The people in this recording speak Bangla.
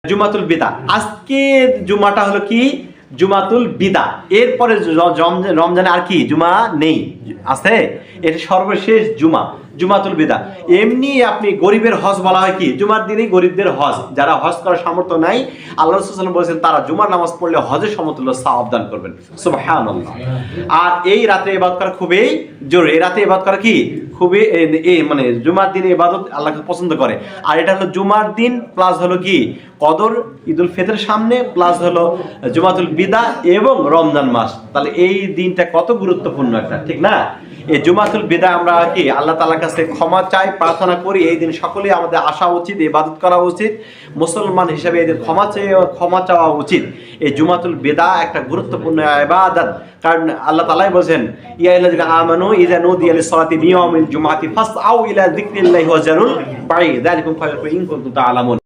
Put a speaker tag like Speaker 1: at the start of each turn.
Speaker 1: জুমাতুল বিদা। আজকের জুমাটা হলো কি জুমাতুল বিদা। এরপরে রমজানে আর কি জুমা নেই, আছে এটা সর্বশেষ জুমা, জুমাতুল বিদা। এমনি আপনি গরিবের হজ বলা হয় কি জুমার দিনেই গরিবদের হজ, যারা হজ করার সামর্থ্য নাই আল্লাহ রাসূল সাল্লাল্লাহু আলাইহি ওয়াসাল্লাম বলেছেন তারা জুমার নামাজ পড়লে হজের সমতুল্য সওয়াব দান করবেন। সুবহানাল্লাহ। আর এই রাতে ইবাদত করা খুবই জরুরি। এই রাতে ইবাদত করা কি খুবই মানে জুমার দিনে ইবাদত আল্লাহকে পছন্দ করে। আর এটা হলো জুমার দিন প্লাস হলো কি কদর, ঈদুল ফিতরের সামনে প্লাস হলো জুমাতুল বিদা এবং রমজান মাস। তাহলে এই দিনটা কত গুরুত্বপূর্ণ একটা, ঠিক না? এই জুমাতুল বিদা আমরা কি আল্লাহ তাআলার কাছে ক্ষমা চাই, প্রার্থনা করি। এই দিন সকলেই আমাদের আসা উচিত, ইবাদত করা উচিত, মুসলমান হিসেবে এই দিন ক্ষমা চাওয়া উচিত। এই জুমাতুল বিদা একটা গুরুত্বপূর্ণ ইবাদত, কারণ আল্লাহ তাআলাই বলেন ইয়া আইয়ুহাল্লাযিনা আমানু ইযা নুদিয়া লিস-সালাতি মিন ইয়াউমিল জুমআতি ফাসআউ ইলা যিকরিল্লাহি ওয়া যারুল বাই', যালিকুম খায়রুন ইন কুনতুম তা'লামুন।